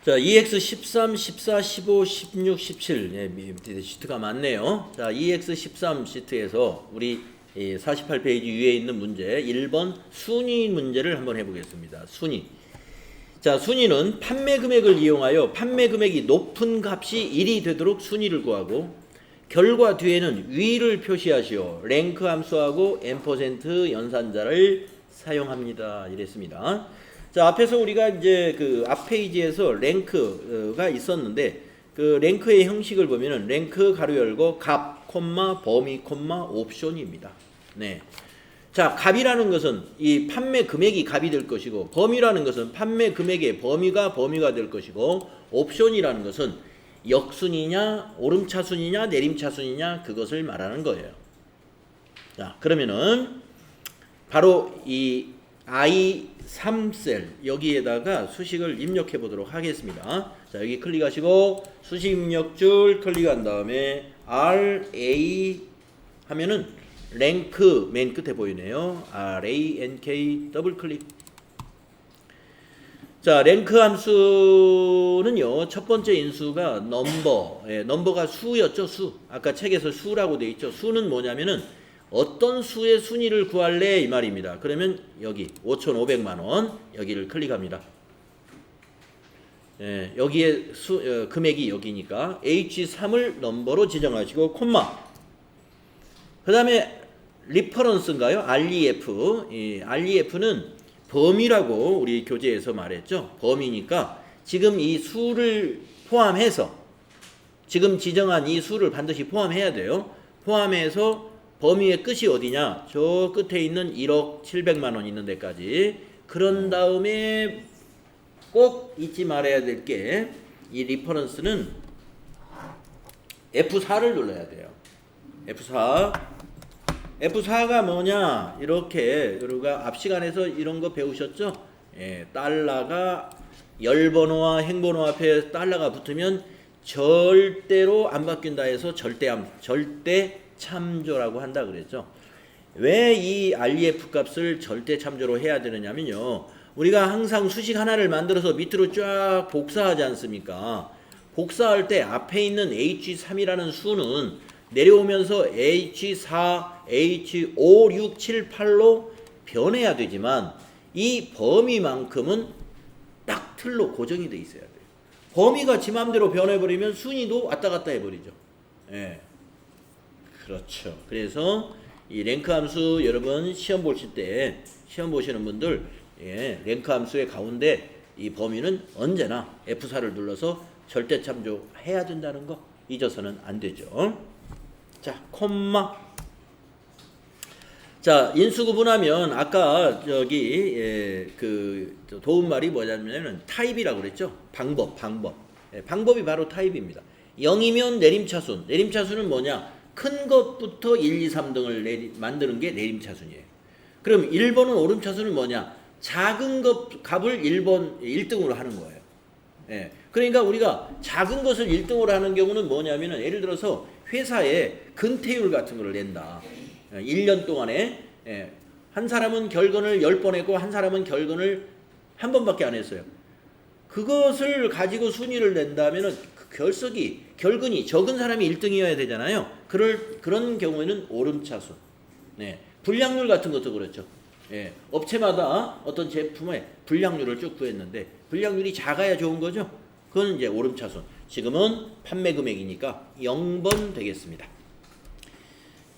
자, EX 13, 14, 15, 16, 17. 예, 밑에 시트가 많네요. 자, EX 13 시트에서 우리 48페이지 위에 있는 문제 1번 순위 문제를 한번 해보겠습니다. 순위. 자, 순위는 판매 금액을 이용하여 판매 금액이 높은 값이 1이 되도록 순위를 구하고 결과 뒤에는 위를 표시하시오. 랭크 함수하고 M% 연산자를 사용합니다. 이랬습니다. 자, 앞에서 우리가 이제 그 앞 페이지에서 랭크가 있었는데 그 랭크의 형식을 보면은 랭크 가로 열고 값, 콤마, 범위, 콤마, 옵션입니다. 네. 자, 값이라는 것은 이 판매 금액이 값이 될 것이고 범위라는 것은 판매 금액의 범위가 될 것이고 옵션이라는 것은 역순이냐 오름차순이냐 내림차순이냐 그것을 말하는 거예요. 자, 그러면은 바로 이 I3셀 여기에다가 수식을 입력해 보도록 하겠습니다. 자, 여기 클릭하시고 수식 입력줄 클릭한 다음에 RA 하면은 랭크 맨 끝에 보이네요. RANK 더블 클릭. 자, 랭크 함수는요, 첫 번째 인수가 넘버, 넘버가 수였죠, 수. 아까 책에서 수라고 돼 있죠. 수는 뭐냐면은 어떤 수의 순위를 구할래 이 말입니다. 그러면 여기 5,500만 원 여기를 클릭합니다. 예, 여기에 금액이 여기니까 H3을 넘버로 지정하시고 콤마. 그 다음에 리퍼런스인가요? REF. 이 REF는 범위라고 우리 교재에서 말했죠. 범위니까 지금 이 수를 포함해서 지금 지정한 이 수를 반드시 포함해야 돼요. 포함해서 범위의 끝이 어디냐? 저 끝에 있는 1억 700만 원 있는 데까지. 그런 다음에 꼭 잊지 말아야 될 게 이 리퍼런스는 F4를 눌러야 돼요. F4가 뭐냐? 이렇게 우리가 앞 시간에서 이런 거 배우셨죠? 예, 달러가 열번호와 행번호 앞에 달러가 붙으면 절대로 안 바뀐다 해서 절대 참조라고 한다 그랬죠. 왜 이 REF 값을 절대 참조로 해야 되느냐면요. 우리가 항상 수식 하나를 만들어서 밑으로 쫙 복사하지 않습니까? 복사할 때 앞에 있는 H3이라는 수는 내려오면서 H4, H5, 6, 7, 8로 변해야 되지만 이 범위만큼은 딱 틀로 고정이 돼 있어야 돼요. 범위가 지 맘대로 변해버리면 순위도 왔다 갔다 해버리죠. 예. 그렇죠. 그래서 이 랭크 함수 여러분 시험 보실 때 시험 보시는 분들 예, 랭크 함수의 가운데 이 범위는 언제나 F4를 눌러서 절대 참조해야 된다는 거 잊어서는 안 되죠. 자, 콤마. 자, 인수 구분하면 아까 저기 그 도움말이 뭐냐면은 타입이라고 그랬죠. 방법. 예, 방법이 바로 타입입니다. 0이면 내림차순. 내림차순은 뭐냐? 큰 것부터 1, 2, 3등을 만드는 게 내림차순이에요. 그럼 1번은 오름차순은 뭐냐? 작은 것 값을 1등으로 하는 거예요. 예. 그러니까 우리가 작은 것을 1등으로 하는 경우는 뭐냐면은 예를 들어서 회사에 근태율 같은 걸 낸다. 1년 동안에 한 사람은 결근을 10번 했고 한 사람은 결근을 한 번밖에 안 했어요. 그것을 가지고 순위를 낸다면은 결근이 적은 사람이 1등이어야 되잖아요. 그런 경우에는 오름차순. 네. 불량률 같은 것도 그렇죠. 예. 업체마다 어떤 제품의 불량률을 쭉 구했는데 불량률이 작아야 좋은 거죠. 그건 이제 오름차순. 지금은 판매 금액이니까 0번 되겠습니다.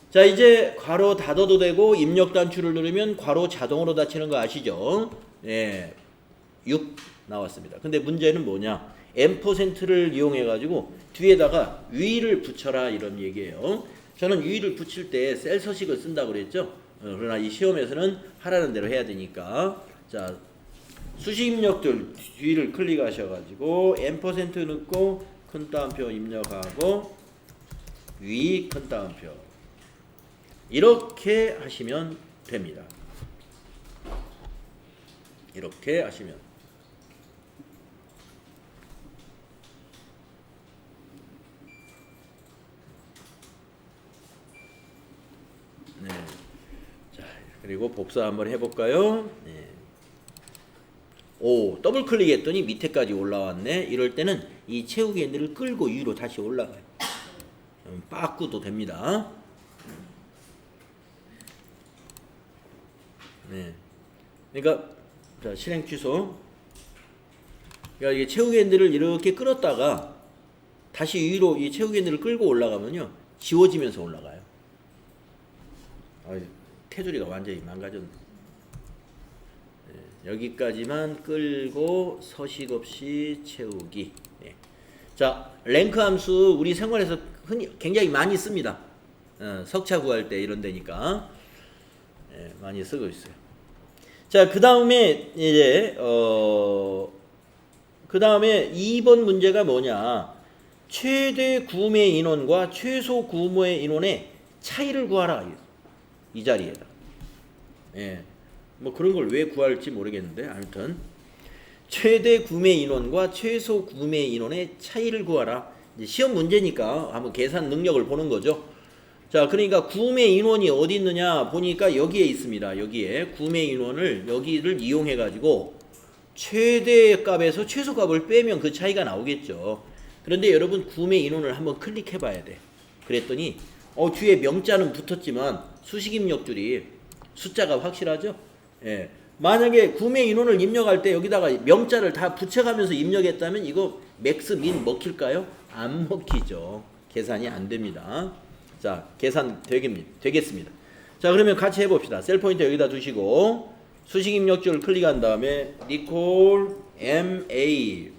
자, 이제 괄호 닫아도 되고 입력 단추를 누르면 괄호 자동으로 닫히는 거 아시죠? 예. 6 나왔습니다. 근데 문제는 뭐냐? M%를 이용해 가지고 뒤에다가 위를 붙여라 이런 얘기예요. 저는 위를 붙일 때 셀 서식을 쓴다고 그랬죠. 그러나 이 시험에서는 하라는 대로 해야 되니까. 자, 수식 입력들 뒤를 클릭하셔가지고 M% 넣고 큰 따옴표 입력하고 위 큰 따옴표 이렇게 하시면 됩니다. 이렇게 하시면 네. 자, 그리고 복사 한번 해볼까요? 네. 오, 더블 클릭했더니 밑에까지 올라왔네. 이럴 때는 이 채우기 핸들을 끌고 위로 다시 올라가요. 빠꾸도 됩니다. 네. 그러니까 자, 실행 취소. 그러니까 이게 채우기 핸들을 이렇게 끌었다가 다시 위로 이 채우기 핸들을 끌고 올라가면요, 지워지면서 올라가요. 테두리가 완전히 망가졌네. 네, 여기까지만 끌고 서식 없이 채우기. 네. 자, 랭크 함수 우리 생활에서 굉장히 많이 씁니다. 석차 구할 때 이런 데니까 많이 쓰고 있어요. 자, 그 다음에 이제 그 다음에 2번 문제가 뭐냐? 최대 구매 인원과 최소 구매 인원의 차이를 구하라. 이 자리에다. 예. 뭐 그런 걸 왜 구할지 모르겠는데, 아무튼 최대 구매 인원과 최소 구매 인원의 차이를 구하라. 이제 시험 문제니까 한번 계산 능력을 보는 거죠. 자, 그러니까 구매 인원이 어디 있느냐 보니까 여기에 있습니다. 여기에 구매 인원을 여기를 이용해 가지고 최대 값에서 최소 값을 빼면 그 차이가 나오겠죠. 그런데 여러분 구매 인원을 한번 클릭해 봐야 돼. 그랬더니 뒤에 명자는 붙었지만 수식 입력줄이 숫자가 확실하죠? 예. 만약에 구매 인원을 입력할 때 여기다가 명자를 다 붙여가면서 입력했다면 이거 맥스 민 먹힐까요? 안 먹히죠. 계산이 안 됩니다. 자, 계산 되겠습니다. 자, 그러면 같이 해봅시다. 셀 포인터 여기다 두시고 수식 입력줄을 클릭한 다음에 니콜 MA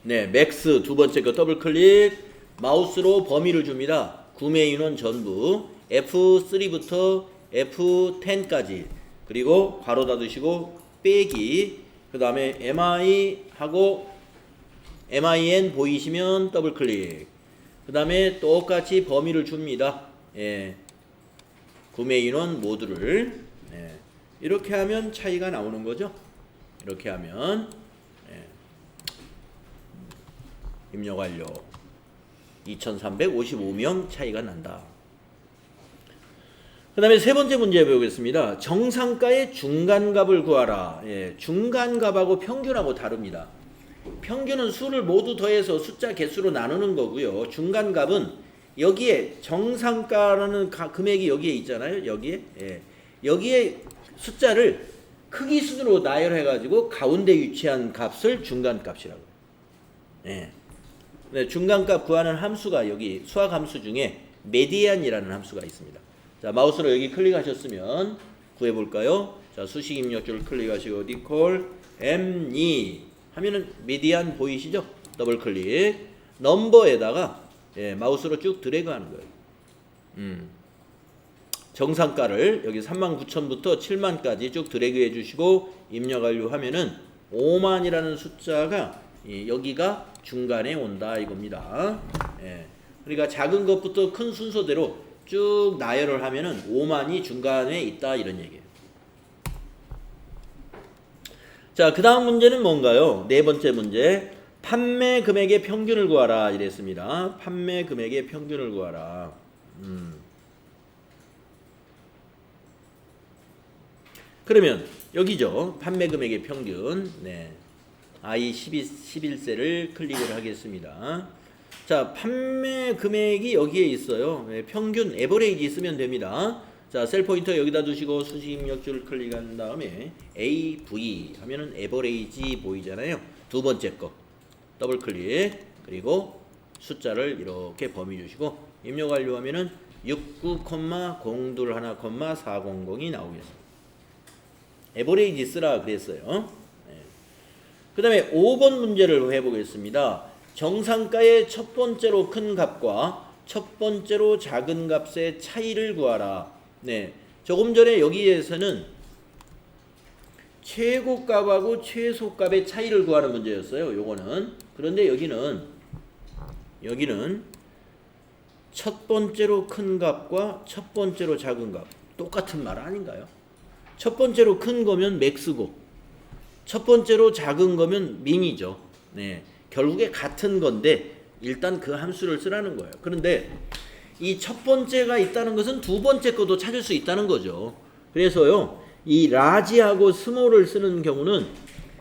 네, 맥스 두 번째 거 더블 클릭, 마우스로 범위를 줍니다. 구매 인원 전부 F3부터 F10까지, 그리고 괄호 닫으시고 빼기, 그 다음에 MI 하고 MIN 보이시면 더블 클릭, 그 다음에 똑같이 범위를 줍니다. 예, 구매 인원 모두를. 예, 이렇게 하면 차이가 나오는 거죠. 이렇게 하면 입력 완료. 2355명 차이가 난다. 그 다음에 세 번째 문제 배우겠습니다. 정상가의 중간값을 구하라. 예, 중간값하고 평균하고 다릅니다. 평균은 수를 모두 더해서 숫자 개수로 나누는 거고요. 중간값은 여기에 정상가라는 금액이 여기에 있잖아요. 여기에. 예, 여기에 숫자를 크기 순으로 나열해 가지고 가운데 위치한 값을 중간값이라고 해요. 예. 네, 중간값 구하는 함수가 여기 수학 함수 중에 메디안이라는 함수가 있습니다. 자, 마우스로 여기 클릭하셨으면 구해볼까요? 자, 수식 입력줄 클릭하시고 니콜 M2 하면은 메디안 보이시죠? 더블 클릭, 넘버에다가 마우스로 쭉 드래그하는 거예요. 정상가를 여기 39,000부터 7만까지 쭉 드래그해 주시고 입력 완료하면은 5만이라는 숫자가 여기가 중간에 온다 이겁니다. 예. 그러니까 작은 것부터 큰 순서대로 쭉 나열을 하면은 5만이 중간에 있다 이런 얘기예요. 자, 그 다음 문제는 뭔가요? 네 번째 문제. 판매 금액의 평균을 구하라 이랬습니다. 판매 금액의 평균을 구하라. 그러면 여기죠. 판매 금액의 평균. 네. I11셀을 클릭을 하겠습니다. 자, 판매 금액이 여기에 있어요. 평균 에버레이지 쓰면 됩니다. 자, 셀 포인터 여기다 두시고 수식 입력줄을 클릭한 다음에 AV 하면은 에버레이지 보이잖아요. 두 번째 거 더블 클릭, 그리고 숫자를 이렇게 범위 주시고 입력 완료하면은 69,021,400이 나오겠습니다. 에버레이지 쓰라 그랬어요. 그 다음에 5번 문제를 해보겠습니다. 정상가의 첫 번째로 큰 값과 첫 번째로 작은 값의 차이를 구하라. 네, 조금 전에 여기에서는 최고값하고 최소값의 차이를 구하는 문제였어요. 요거는. 그런데 여기는 첫 번째로 큰 값과 첫 번째로 작은 값 똑같은 말 아닌가요? 첫 번째로 큰 거면 맥스고 첫 번째로 작은 거면 민이죠. 네, 결국에 같은 건데 일단 그 함수를 쓰라는 거예요. 그런데 이 첫 번째가 있다는 것은 두 번째 것도 찾을 수 있다는 거죠. 그래서요, 이 라지하고 스몰을 쓰는 경우는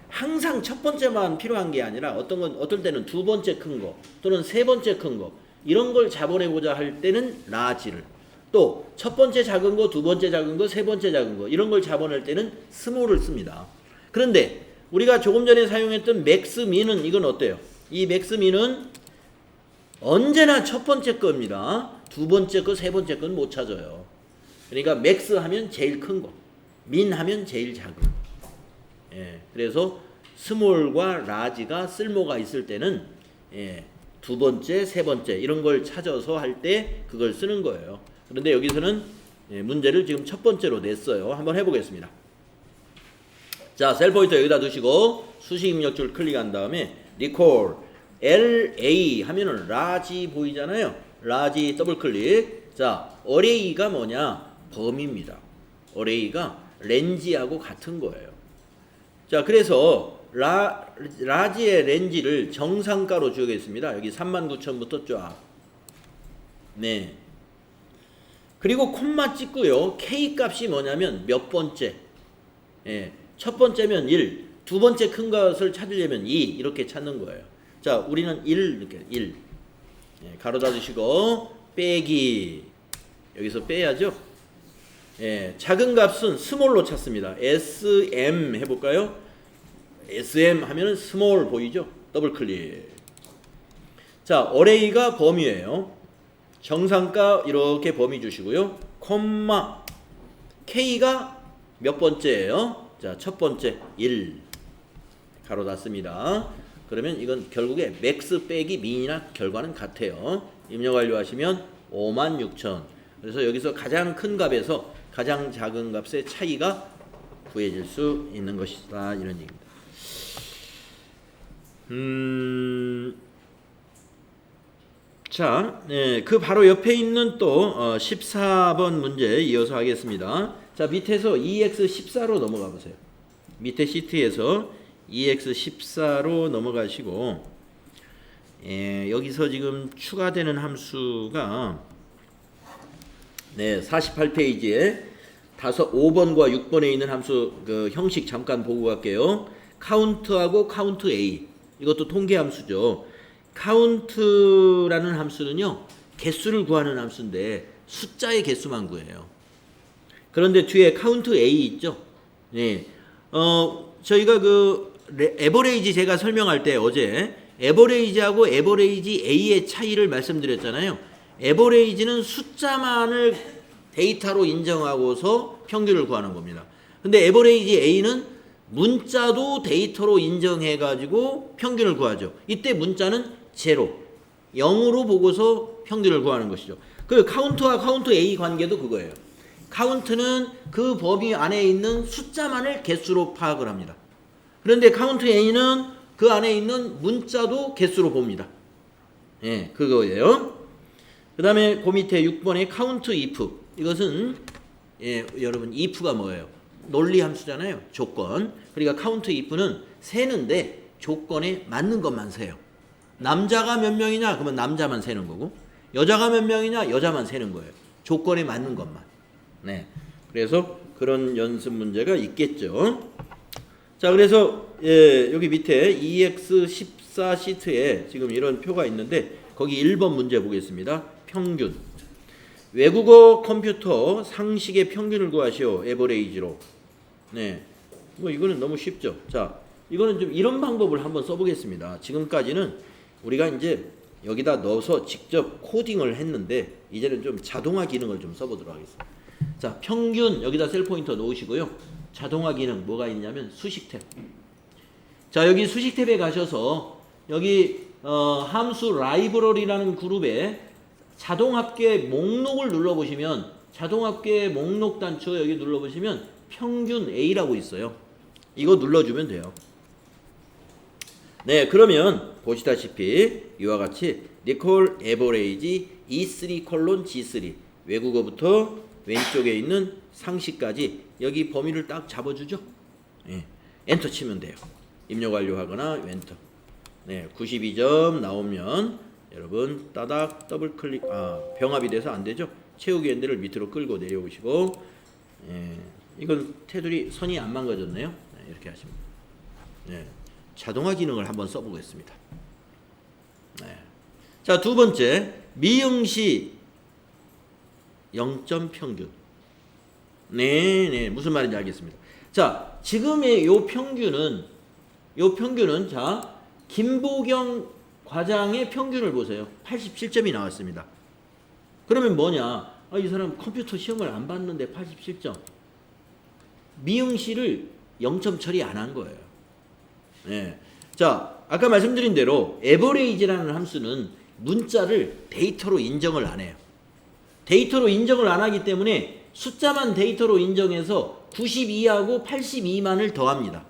항상 첫 번째만 필요한 게 아니라 어떤 때는 두 번째 큰 거 또는 세 번째 큰 거 이런 걸 잡아내고자 할 때는 라지를, 또 첫 번째 작은 거, 두 번째 작은 거, 세 번째 작은 거 이런 걸 잡아낼 때는 스몰을 씁니다. 그런데 우리가 조금 전에 사용했던 맥스민은 이건 어때요? 이 맥스민은 언제나 첫 번째 겁니다. 두 번째 거, 세 번째 건 못 찾아요. 그러니까 맥스 하면 제일 큰 거, 민 하면 제일 작은 거. 예, 그래서 스몰과 라지가 쓸모가 있을 때는 두 번째, 세 번째 이런 걸 찾아서 할 때 그걸 쓰는 거예요. 그런데 여기서는 문제를 지금 첫 번째로 냈어요. 한번 해보겠습니다. 자, 셀 포인터 여기다 두시고 수식 입력줄 클릭한 다음에 recall LA 하면은 라지 보이잖아요. 라지 더블 클릭. 자, array가 뭐냐? 범위입니다. array가 렌지하고 같은 거예요. 자, 그래서 라지의 렌지를 정상가로 주겠습니다. 여기 39,000부터 쫙. 네. 그리고 콤마 찍고요. K 값이 뭐냐면 몇 번째. 첫 번째면 1, 두 번째 큰 것을 찾으려면 2 이렇게 찾는 거예요. 자, 우리는 1 이렇게 1. 가로 닫으시고 빼기. 여기서 빼야죠. 작은 값은 스몰로 찾습니다. SM 해볼까요? SM 하면은 스몰 보이죠? 더블 클릭. 자, array가 범위예요. 정상가 이렇게 범위 주시고요. 콤마 K가 몇 번째예요? 자, 첫 번째 1. 가로 닫습니다. 그러면 이건 결국에 맥스 빼기 민이나 결과는 같아요. 입력 완료하시면 56,000. 그래서 여기서 가장 큰 값에서 가장 작은 값의 차이가 구해질 수 있는 것이다. 이런 얘기입니다. 자, 그 바로 옆에 있는 또 14번 문제 이어서 하겠습니다. 자, 밑에서 EX14로 넘어가 보세요. 밑에 시트에서 EX14로 넘어가시고 여기서 지금 추가되는 함수가 48페이지에 5번과 6번에 있는 함수 그 형식 잠깐 보고 갈게요. 카운트하고 카운트 A 이것도 통계 함수죠. 카운트라는 함수는요 개수를 구하는 함수인데 숫자의 개수만 구해요. 그런데 뒤에 카운트 A 있죠. 저희가 그 에버레이지 제가 설명할 때 어제 에버레이지하고 에버레이지 A의 차이를 말씀드렸잖아요. 에버레이지는 숫자만을 데이터로 인정하고서 평균을 구하는 겁니다. 근데 에버레이지 A는 문자도 데이터로 인정해 가지고 평균을 구하죠. 이때 문자는 제로, 0으로 보고서 평균을 구하는 것이죠. 그 카운트와 카운트 A 관계도 그거예요. 카운트는 그 범위 안에 있는 숫자만을 개수로 파악을 합니다. 그런데 카운트 A는 그 안에 있는 문자도 개수로 봅니다. 그거예요. 그 다음에 그 밑에 6번에 카운트 if. 이것은 여러분 if가 뭐예요? 논리 함수잖아요. 조건. 그러니까 카운트 if는 세는데 조건에 맞는 것만 세요. 남자가 몇 명이냐? 그러면 남자만 세는 거고 여자가 몇 명이냐? 여자만 세는 거예요. 조건에 맞는 것만. 그래서 그런 연습 문제가 있겠죠. 자, 그래서 여기 밑에 EX14 시트에 지금 이런 표가 있는데 거기 1번 문제 보겠습니다. 평균. 외국어 컴퓨터 상식의 평균을 구하시오. 에버레이지로. 뭐 이거는 너무 쉽죠. 자, 이거는 좀 이런 방법을 한번 써보겠습니다. 지금까지는 우리가 이제 여기다 넣어서 직접 코딩을 했는데 이제는 좀 자동화 기능을 좀 써보도록 하겠습니다. 자, 평균 여기다 셀 포인터 놓으시고요. 자동화 기능 뭐가 있냐면 수식 탭. 자, 여기 수식 탭에 가셔서 여기 함수 라이브러리라는 그룹에 자동합계 목록을 눌러보시면 자동합계 목록 단추 여기 눌러보시면 평균 A라고 있어요. 이거 눌러주면 돼요. 그러면 보시다시피 이와 같이 recall average E3 G3 외국어부터 왼쪽에 있는 상식까지 여기 범위를 딱 잡아주죠. 엔터 치면 돼요. 입력 완료하거나 엔터. 92점 나오면 여러분 따닥 더블 클릭 병합이 돼서 안 되죠. 채우기 엔드를 밑으로 끌고 내려오시고 이건 테두리 선이 안 망가졌네요. 네, 이렇게 하시면 네, 자동화 기능을 한번 써보겠습니다. 네. 자, 두 번째 미응시 0점 평균. 네, 무슨 말인지 알겠습니다. 자, 지금의 요 평균은 자, 김보경 과장의 평균을 보세요. 87점이 나왔습니다. 그러면 뭐냐? 이 사람 컴퓨터 시험을 안 봤는데 87점. 미응시를 0점 처리 안 한 거예요. 네. 자, 아까 말씀드린 대로 에버레이지라는 함수는 문자를 데이터로 인정을 안 해요. 데이터로 인정을 안 하기 때문에 숫자만 데이터로 인정해서 92하고 82만을 더합니다.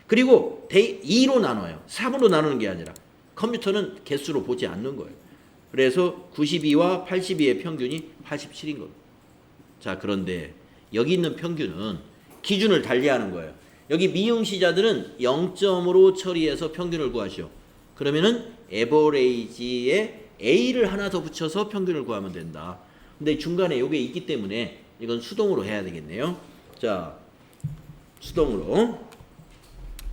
그리고 2로 나눠요. 3으로 나누는 게 아니라 컴퓨터는 개수로 보지 않는 거예요. 그래서 92와 82의 평균이 87인 겁니다. 자, 그런데 여기 있는 평균은 기준을 달리하는 거예요. 여기 미응시자들은 0점으로 처리해서 평균을 구하시오. 그러면은 에버레이지에 A를 하나 더 붙여서 평균을 구하면 된다. 근데 중간에 요게 있기 때문에 이건 수동으로 해야 되겠네요. 자, 수동으로.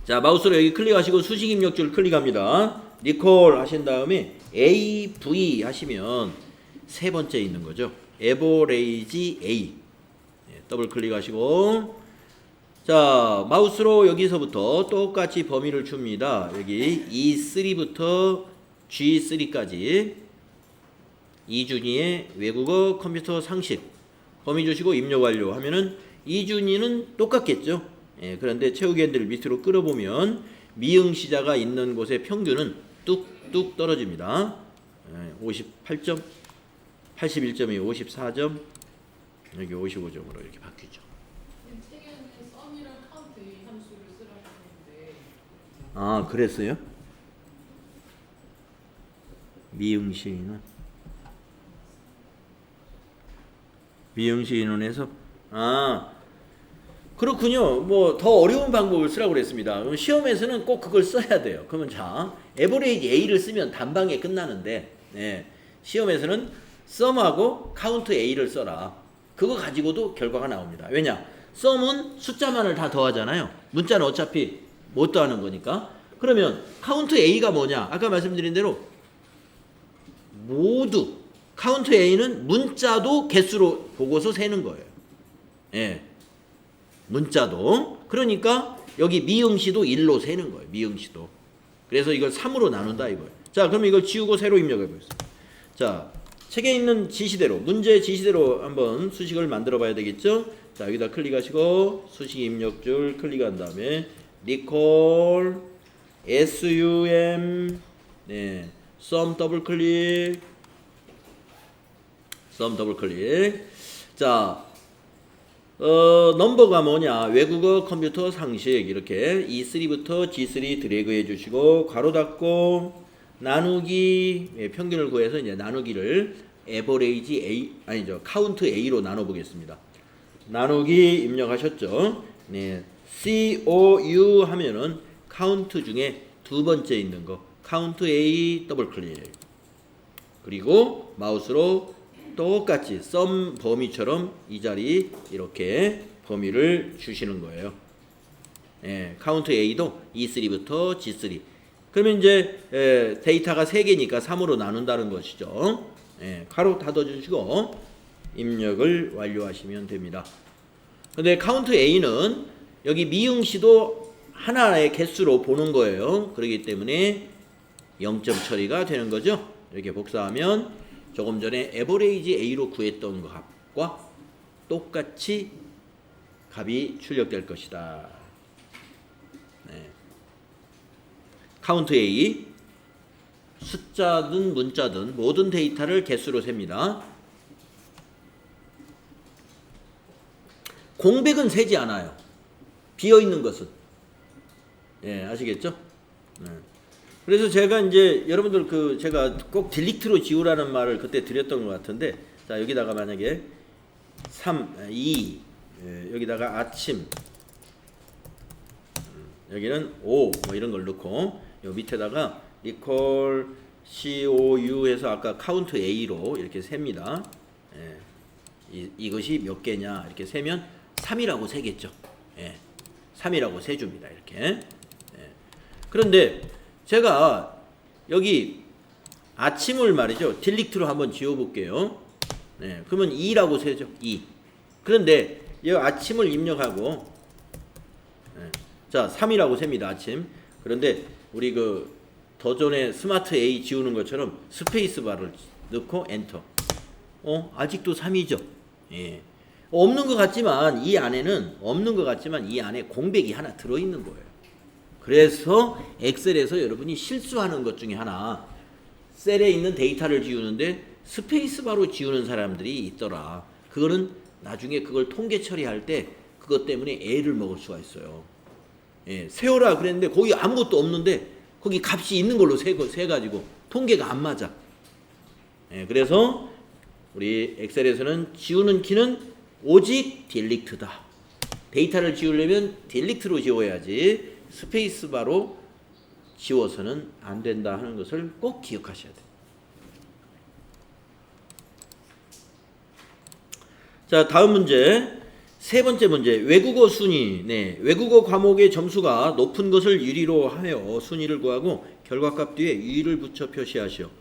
자, 마우스로 여기 클릭하시고 수식 입력줄 클릭합니다. 리콜 하신 다음에 AV 하시면 세 번째 있는 거죠. 에버레이지 A. 네, 더블 클릭하시고 자, 마우스로 여기서부터 똑같이 범위를 줍니다. 여기 E3부터 G3까지 이준희의 외국어 컴퓨터 상식 범위 주시고 입력 완료 하면은 이준희는 똑같겠죠. 예, 그런데 채우기 핸들을 밑으로 끌어보면 미응시자가 있는 곳의 평균은 뚝뚝 떨어집니다. 58점, 81점이 54점, 여기 55점으로 이렇게 바뀌죠. 책에는 썸이랑 카운트 이 함수를 쓰라고 했는데. 아, 그랬어요? 미응시인원에서 그렇군요. 뭐 더 어려운 방법을 쓰라고 그랬습니다. 그럼 시험에서는 꼭 그걸 써야 돼요. 그러면 자, 에버레이지 A를 쓰면 단방에 끝나는데 시험에서는 썸하고 카운트 A를 써라. 그거 가지고도 결과가 나옵니다. 왜냐? 썸은 숫자만을 다 더하잖아요. 문자는 어차피 못 더하는 거니까. 그러면 카운트 A가 뭐냐? 아까 말씀드린 대로 모두 카운트 A는 문자도 개수로 보고서 세는 거예요. 예. 문자도. 그러니까 여기 미응시도 1로 세는 거예요. 미응시도. 그래서 이걸 3으로 나눈다 이거예요. 자, 그럼 이걸 지우고 새로 입력해 보겠습니다. 자, 책에 있는 지시대로, 문제 지시대로 한번 수식을 만들어 봐야 되겠죠? 자, 여기다 클릭하시고 수식 입력줄 클릭한 다음에 리콜 sum sum 더블 클릭 자, 넘버가 뭐냐? 외국어 컴퓨터 상식 이렇게 E3부터 G3 드래그 해주시고 괄호 닫고 나누기 평균을 구해서 이제 나누기를 에버레이지 A 아니죠 카운트 A로 나눠 보겠습니다. 나누기 입력하셨죠? 네, COU 하면은 카운트 중에 두 번째 있는 거 카운트 A 더블 클릭 그리고 마우스로 똑같이 썸 범위처럼 이 자리 이렇게 범위를 주시는 거예요. 예, 카운트 A도 E3부터 G3. 그러면 이제 데이터가 3개니까 3으로 나눈다는 것이죠. 예, 가로 닫아주시고 입력을 완료하시면 됩니다. 근데 카운트 A는 여기 미응시도 하나의 개수로 보는 거예요. 그렇기 때문에 0점 처리가 되는 거죠. 이렇게 복사하면 조금 전에 에버레이지 A로 구했던 값과 똑같이 값이 출력될 것이다. 네. 카운트 A 숫자든 문자든 모든 데이터를 개수로 셉니다. 공백은 세지 않아요. 비어있는 것은. 예, 아시겠죠? 네. 그래서 제가 이제 여러분들 제가 꼭 딜리트로 지우라는 말을 그때 드렸던 것 같은데 자 여기다가 만약에 3, 2 여기다가 아침 여기는 5 뭐 이런 걸 넣고 요 밑에다가 리콜 COU 해서 아까 카운트 A로 이렇게 셉니다. 이것이 몇 개냐 이렇게 세면 3이라고 세겠죠. 예. 3이라고 세줍니다. 이렇게. 예. 그런데 제가 여기 아침을 말이죠. 딜릭트로 한번 지워볼게요. 네, 그러면 2라고 세죠. 2. 그런데 이 아침을 입력하고 자 3이라고 셉니다. 아침. 그런데 우리 그 더존의 스마트 A 지우는 것처럼 스페이스 바를 넣고 엔터. 아직도 3이죠. 예. 없는 것 같지만 이 안에는 없는 것 같지만 이 안에 공백이 하나 들어있는 거예요. 그래서 엑셀에서 여러분이 실수하는 것 중에 하나, 셀에 있는 데이터를 지우는데 스페이스바로 지우는 사람들이 있더라. 그거는 나중에 그걸 통계 처리할 때 그것 때문에 애를 먹을 수가 있어요. 예, 세워라 그랬는데 거기 아무것도 없는데 거기 값이 있는 걸로 세가지고 통계가 안 맞아. 예, 그래서 우리 엑셀에서는 지우는 키는 오직 딜리트다. 데이터를 지우려면 딜리트로 지워야지 스페이스바로 지워서는 안 된다 하는 것을 꼭 기억하셔야 돼요. 자, 다음 문제. 세 번째 문제. 외국어 순위. 네, 외국어 과목의 점수가 높은 것을 유리로 하여 순위를 구하고 결과값 뒤에 유의를 붙여 표시하시오.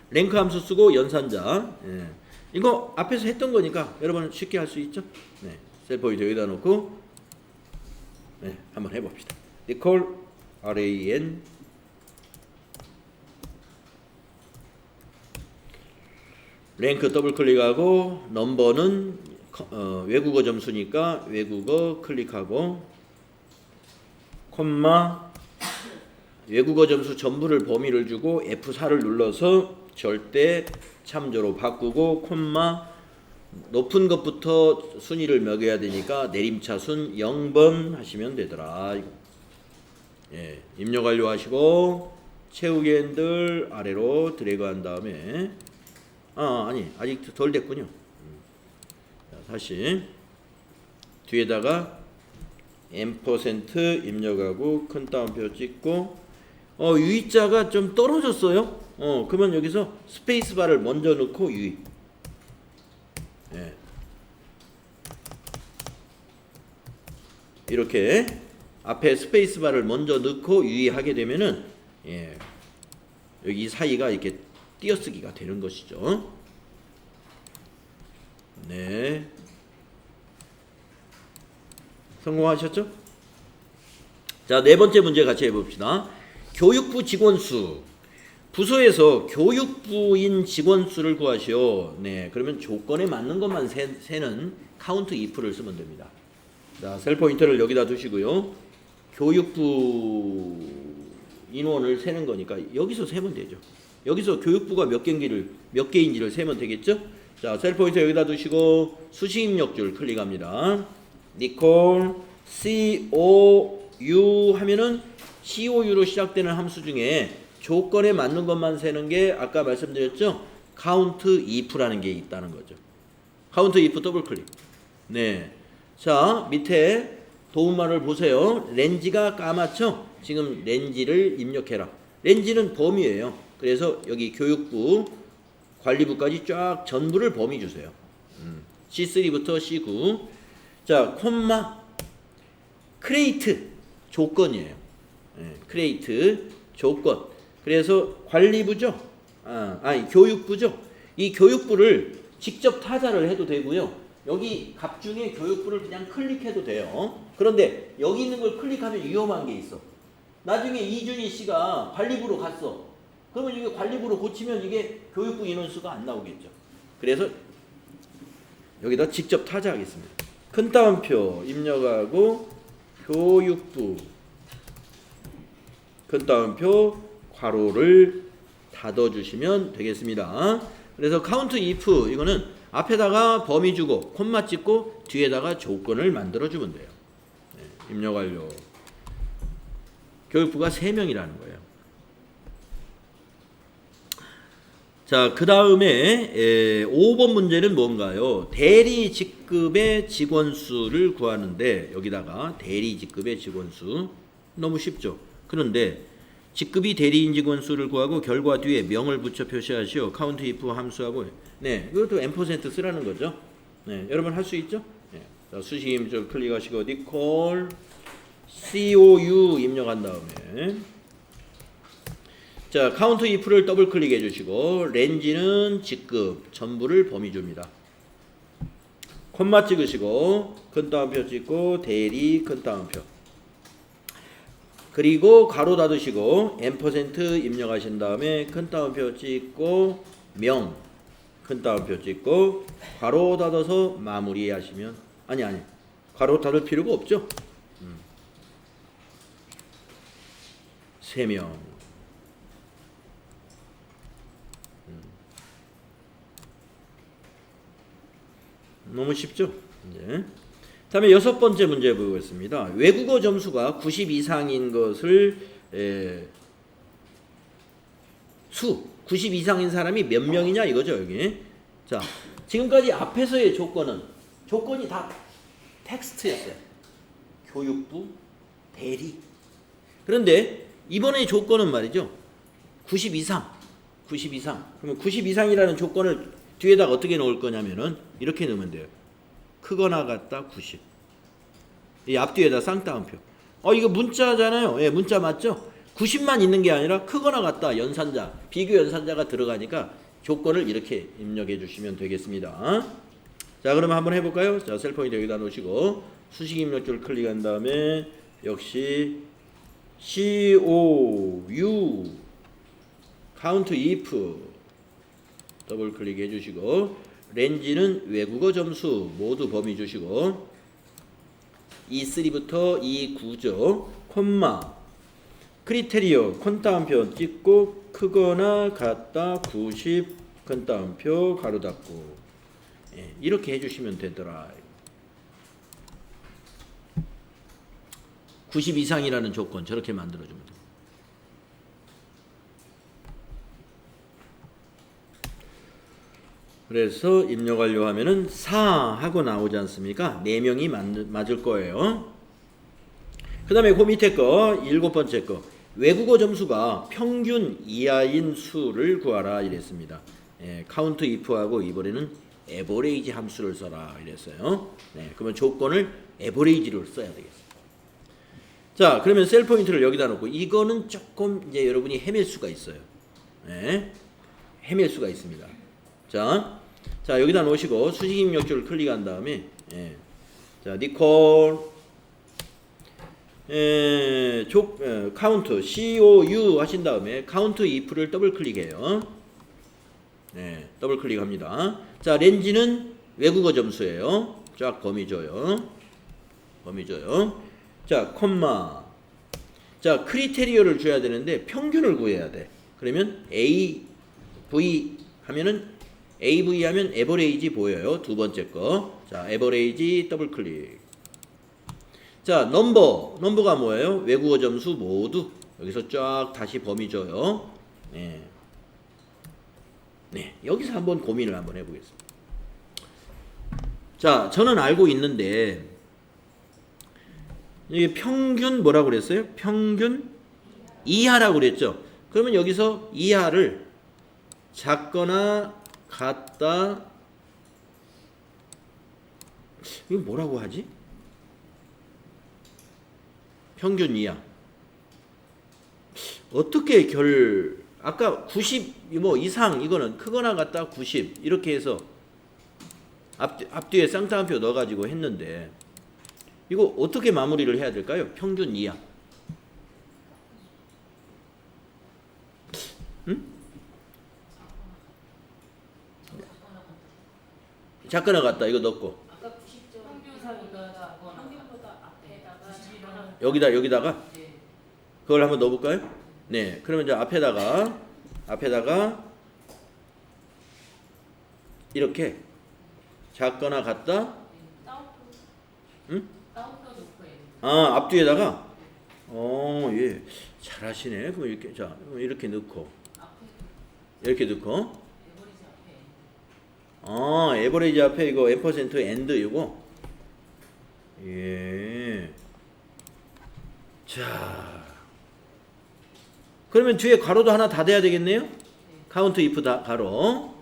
랭크 함수 쓰고 연산자. 네. 이거 앞에서 했던 거니까 여러분 쉽게 할 수 있죠? 네. 셀 포인트 여기다 놓고 네, 한번 해봅시다. 니콜 RAN 랭크 더블 클릭하고 넘버는 외국어 점수니까 외국어 클릭하고 콤마 외국어 점수 전부를 범위를 주고 F4를 눌러서 절대 참조로 바꾸고 콤마 높은 것부터 순위를 매겨야 되니까 내림차순 0번 하시면 되더라. 예, 입력 완료하시고 채우기 핸들 아래로 드래그 한 다음에 아니 아직 덜 됐군요. 자, 다시 뒤에다가 M% 입력하고 큰 따옴표 찍고 유의자가 좀 떨어졌어요. 그러면 여기서 스페이스바를 먼저 넣고 유의. 예. 이렇게 앞에 스페이스바를 먼저 넣고 유의하게 되면은 예, 여기 사이가 이렇게 띄어쓰기가 되는 것이죠. 네. 성공하셨죠? 자, 네 번째 문제 같이 해봅시다. 교육부 직원수. 부서에서 교육부인 직원수를 구하시오. 네, 그러면 조건에 맞는 것만 세는 카운트 if를 쓰면 됩니다. 자, 셀 포인터를 여기다 두시고요. 교육부 인원을 세는 거니까 여기서 세면 되죠. 여기서 교육부가 몇 개인지를 세면 되겠죠? 자, 셀 포인터 여기다 두시고 수식 입력줄 클릭합니다. 니콜 COU 하면은 COU로 시작되는 함수 중에 조건에 맞는 것만 세는 게 아까 말씀드렸죠? count if라는 게 있다는 거죠. count if 더블 클릭. 네. 자, 밑에 도움말을 보세요. 렌지가 까맣죠? 지금 렌지를 입력해라. 렌지는 범위예요. 그래서 여기 교육부, 관리부까지 쫙 전부를 범위 주세요. C3부터 C9. 자, 콤마 크레이트 조건이에요. 네, 크레이트 조건. 그래서 관리부죠. 교육부죠. 이 교육부를 직접 타자를 해도 되고요. 여기 값 중에 교육부를 그냥 클릭해도 돼요. 그런데 여기 있는 걸 클릭하면 위험한 게 있어. 나중에 이준희 씨가 관리부로 갔어. 그러면 이게 관리부로 고치면 이게 교육부 인원수가 안 나오겠죠. 그래서 여기다 직접 타자하겠습니다. 큰 따옴표 입력하고 교육부 큰 따옴표 괄호를 닫아주시면 되겠습니다. 그래서 count if 이거는 앞에다가 범위 주고 콤마 찍고 뒤에다가 조건을 만들어주면 돼요. 네, 입력 완료. 교육부가 3명이라는 거예요. 자, 그 다음에 5번 문제는 뭔가요? 대리 직급의 직원 수를 구하는데 여기다가 대리 직급의 직원 수 너무 쉽죠. 그런데 직급이 대리인 직원 수를 구하고 결과 뒤에 명을 붙여 표시하시오. count if 함수하고 네, 이것도 M% 쓰라는 거죠. 네, 여러분 할 수 있죠? 네. 자, 수식 입력 클릭하시고 니콜 COU 입력한 다음에 자, 카운트 if를 더블 클릭해 주시고 렌지는 직급 전부를 범위 줍니다. 콤마 찍으시고 큰 따옴표 찍고 대리 큰 따옴표 그리고 가로 닫으시고 M% 입력하신 다음에 큰 따옴표 찍고 명 큰 따옴표 찍고 가로 닫아서 마무리하시면 아니 가로 닫을 필요가 없죠. 3명 너무 쉽죠? 이제 다음에 6번째 문제 보겠습니다. 외국어 점수가 90 이상인 것을 90 이상인 사람이 몇 명이냐 이거죠, 여기. 자, 지금까지 앞에서의 조건이 다 텍스트였어요. 교육부, 대리. 그런데 이번의 조건은 말이죠. 90 이상. 그러면 90 이상이라는 조건을 뒤에다가 어떻게 넣을 거냐면은 이렇게 넣으면 돼요. 크거나 같다 90. 이 앞뒤에다 쌍따옴표. 이거 문자잖아요. 예, 문자 맞죠? 90만 있는 게 아니라 크거나 같다 연산자, 비교 연산자가 들어가니까 조건을 이렇게 입력해 주시면 되겠습니다. 자, 그러면 한번 해볼까요? 자, 셀 포인트 여기다 놓으시고 수식 입력줄 클릭한 다음에 역시 COU 카운트 if 더블 클릭해 주시고 렌지는 외국어 점수 모두 범위 주시고 E3부터 E9죠. 콤마 크리테리어 큰 따옴표 찍고 크거나 같다 90 큰 따옴표 가로 닫고 이렇게 해주시면 되더라. 90 이상이라는 조건 저렇게 만들어주면 됩니다. 그래서 입력 완료하면은 4 하고 나오지 않습니까? 4명이 맞을 거예요. 그 다음에 그 밑에 거 7번째 거 외국어 점수가 평균 이하인 수를 구하라 이랬습니다. 카운트 if하고 이번에는 에버레이지 함수를 써라 이랬어요. 그러면 조건을 에버레이지로 써야 되겠습니다. 자, 그러면 셀 포인트를 여기다 놓고 이거는 조금 이제 여러분이 헤맬 수가 있어요. 헤맬 수가 있습니다. 자, 여기다 놓으시고 수식 입력줄을 클릭한 다음에 자, 니콜 카운트 COU 하신 다음에 카운트 if를 더블 클릭해요. 더블 클릭합니다. 자, 렌지는 외국어 점수예요. 쫙 범위 줘요. 자, 콤마. 자, 크리테리어를 줘야 되는데 평균을 구해야 돼. 그러면 AV 하면은 AV 하면 에버레이지 보여요. 두 번째 거. 자, 에버레이지 더블 클릭. 자, 넘버가 뭐예요? 외국어 점수 모두 여기서 쫙 다시 범위 줘요. 여기서 한번 고민을 한번 해보겠습니다. 자, 저는 알고 있는데 이게 평균 뭐라고 그랬어요? 평균 이하라고 그랬죠. 그러면 여기서 이하를 작거나 같다 이거 뭐라고 하지? 평균 이하 어떻게 아까 90 뭐 이상 이거는 크거나 같다 90 이렇게 해서 앞뒤에 쌍따옴표 넣어가지고 했는데 이거 어떻게 마무리를 해야 될까요? 평균 이하. 응? 작거나 같다 이거 넣고 아까 90점 이상보다 평균보다 앞에다가 여기다가 그걸 한번 넣어볼까요? 네, 그러면 이제 앞에다가 이렇게 작거나 같다. 응? 앞뒤에다가 예, 잘하시네. 그럼 이렇게 이렇게 넣고 에버리지 앞에 이거 M% and 이거 자, 그러면 뒤에 가로도 하나 다 돼야 되겠네요. 카운트 if 다 가로.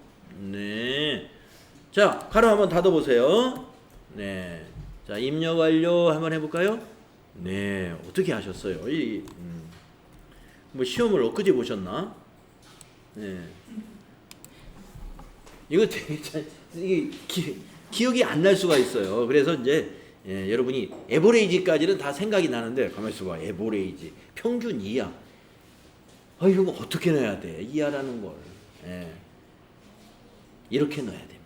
자, 가로 한번 닫아 보세요. 자, 입력 완료 한번 해볼까요? 네, 어떻게 하셨어요? 뭐 시험을 엊그제 보셨나? 네. 이거 되게 이게 기억이 안 날 수가 있어요. 그래서 이제 여러분이 에버레이지까지는 다 생각이 나는데 가만히 있어봐. 에버레이지 평균 이하. 이거 어떻게 넣어야 돼? 이하라는 걸 이렇게 넣어야 됩니다.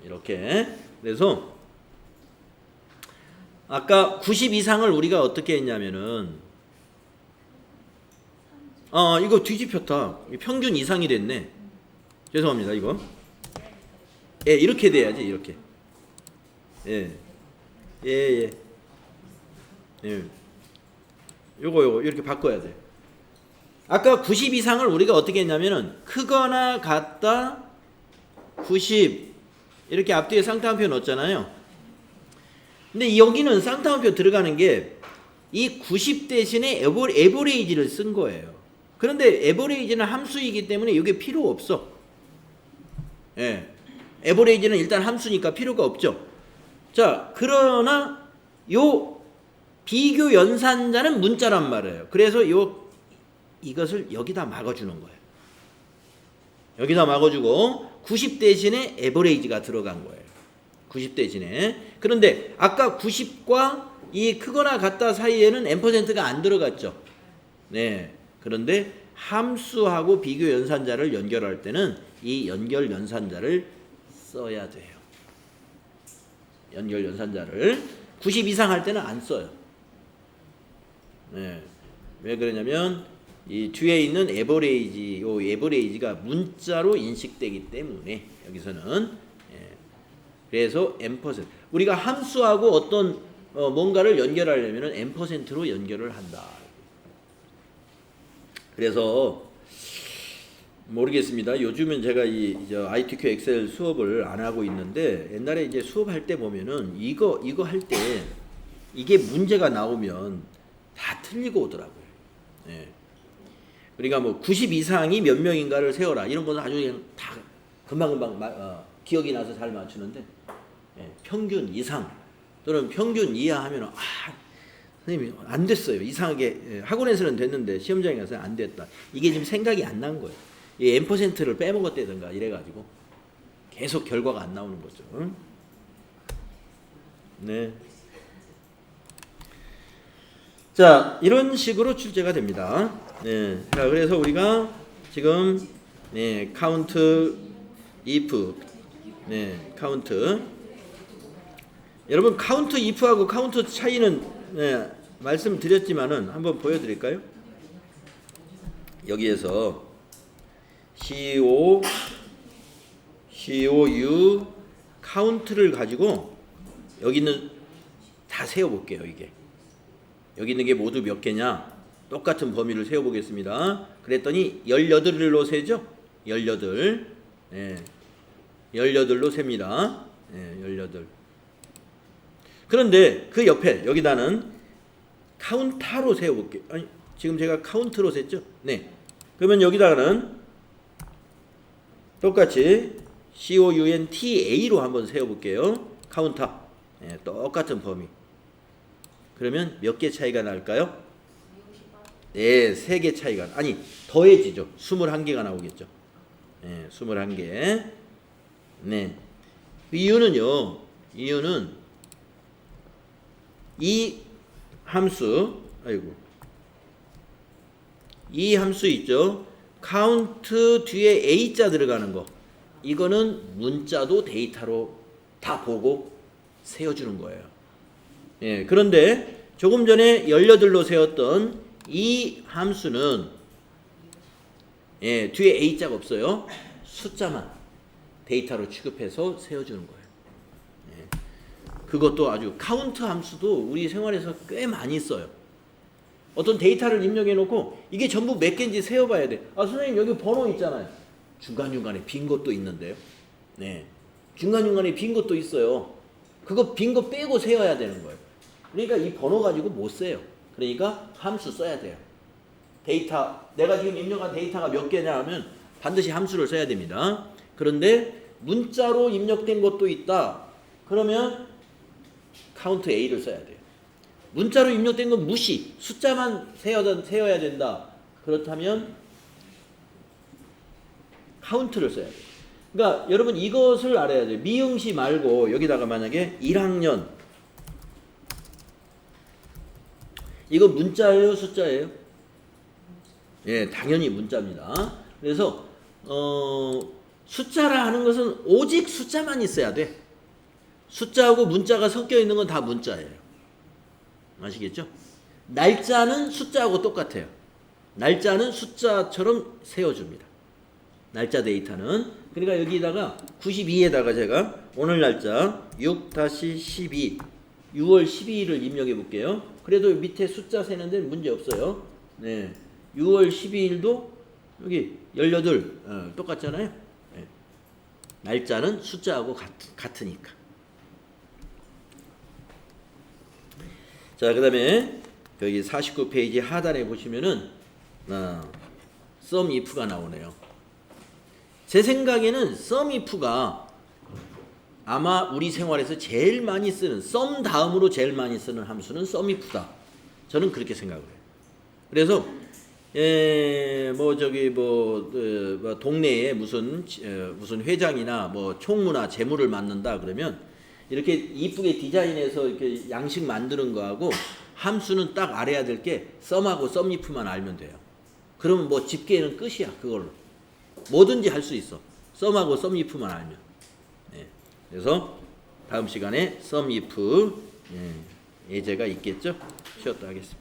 이렇게. 그래서 아까 90 이상을 우리가 어떻게 했냐면은 이거 뒤집혔다. 평균 이상이 됐네. 죄송합니다. 이거. 이렇게 돼야지. 이렇게. 요거 이렇게 바꿔야 돼. 아까 90 이상을 우리가 어떻게 했냐면은 크거나 같다 90 이렇게 앞뒤에 쌍따옴표 넣었잖아요. 근데 여기는 쌍따옴표 들어가는 게 이 90 대신에 에버레이지를 쓴 거예요. 그런데 에버레이지는 함수이기 때문에 이게 필요 없어. 에버레이지는 일단 함수니까 필요가 없죠. 자, 그러나 요 비교 연산자는 문자란 말이에요. 그래서 이것을 여기다 막아주는 거예요. 여기다 막아주고 90 대신에 에버레이지가 들어간 거예요. 90 대신에. 그런데 아까 90과 이 크거나 같다 사이에는 %가 안 들어갔죠. 네. 그런데 함수하고 비교 연산자를 연결할 때는 이 연결 연산자를 써야 돼요. 연결 연산자를 90 이상 할 때는 안 써요. 네. 왜 그러냐면 이 뒤에 있는 에버레이지, 요 에버레이지가 문자로 인식되기 때문에 여기서는 그래서 %. 우리가 함수하고 어떤 뭔가를 연결하려면 %로 연결을 한다. 그래서 모르겠습니다. 요즘은 제가 이 ITQ 엑셀 수업을 안 하고 있는데 옛날에 이제 수업할 때 보면은 이거 할 때 이게 문제가 나오면 다 틀리고 오더라고요. 그러니까 뭐 90 이상이 몇 명인가를 세워라 이런 거는 아주 그냥 다 금방금방 기억이 나서 잘 맞추는데 평균 이상 또는 평균 이하 하면은 선생님이 안 됐어요. 이상하게 학원에서는 됐는데 시험장에 가서 안 됐다. 이게 지금 생각이 안 난 거예요. 이 %를 빼먹었다든가 이래가지고 계속 결과가 안 나오는 거죠. 네. 자, 이런 식으로 출제가 됩니다. 네. 자, 그래서 우리가 지금 count if count 여러분 count if하고 count 차이는 말씀드렸지만은 한번 보여드릴까요? 여기에서 COU count를 가지고 여기 있는 다 세어볼게요. 이게 여기 있는 게 모두 몇 개냐? 똑같은 범위를 세어보겠습니다. 그랬더니 18로 세죠? 18. 18로 셉니다. 18. 그런데 그 옆에 여기다는 카운타로 세워볼게요. 아니, 지금 제가 카운트로 셌죠? 네. 그러면 여기다가는 똑같이 COUNTA로 한번 세워볼게요. 카운터. 똑같은 범위. 그러면 몇 개 차이가 날까요? 네, 3개 차이가. 아니, 더해지죠. 21개가 나오겠죠. 21개. 네. 이유는요. 이유는 이 함수, 이 함수 있죠? count 뒤에 A자 들어가는 거. 이거는 문자도 데이터로 다 보고 세워주는 거예요. 그런데 조금 전에 18로 세웠던 이 함수는 뒤에 A자가 없어요. 숫자만 데이터로 취급해서 세워주는 거예요. 그것도 아주 카운트 함수도 우리 생활에서 꽤 많이 써요. 어떤 데이터를 입력해 놓고 이게 전부 몇 개인지 세어봐야 돼. 선생님 여기 번호 있잖아요. 중간중간에 빈 것도 있는데요. 중간중간에 빈 것도 있어요. 그거 빈 거 빼고 세어야 되는 거예요. 그러니까 이 번호 가지고 못 세요. 그러니까 함수 써야 돼요. 데이터, 내가 지금 입력한 데이터가 몇 개냐 하면 반드시 함수를 써야 됩니다. 그런데 문자로 입력된 것도 있다. 그러면 카운트 A를 써야 돼요. 문자로 입력된 건 무시, 숫자만 세어야 된다. 그렇다면 카운트를 써야 돼요. 그러니까 여러분 이것을 알아야 돼요. 미응시 말고 여기다가 만약에 1학년 이거 문자예요, 숫자예요? 예, 당연히 문자입니다. 그래서 숫자라 하는 것은 오직 숫자만 있어야 돼. 숫자하고 문자가 섞여 있는 건 다 문자예요. 아시겠죠? 날짜는 숫자하고 똑같아요. 날짜는 숫자처럼 세워줍니다. 날짜 데이터는. 그러니까 여기다가 92에다가 제가 오늘 날짜 6-12 6월 12일을 입력해 볼게요. 그래도 밑에 숫자 세는 데는 문제 없어요. 네. 6월 12일도 여기 18 똑같잖아요. 네. 날짜는 숫자하고 같으니까. 자, 그 다음에 여기 49페이지 하단에 보시면은 sum if가 나오네요. 제 생각에는 sum if가 아마 우리 생활에서 제일 많이 쓰는 sum 다음으로 제일 많이 쓰는 함수는 sum if다. 저는 그렇게 생각을 해요. 그래서 동네에 무슨 회장이나 뭐 총무나 재무를 맡는다 그러면 이렇게 이쁘게 디자인해서 이렇게 양식 만드는 거하고 함수는 딱 알아야 될 게 sum하고 sum if만 알면 돼요. 그러면 뭐 집계는 끝이야. 그걸로 뭐든지 할 수 있어. sum하고 sum if만 알면. 네. 그래서 다음 시간에 sum if 예제가 있겠죠. 쉬었다 하겠습니다.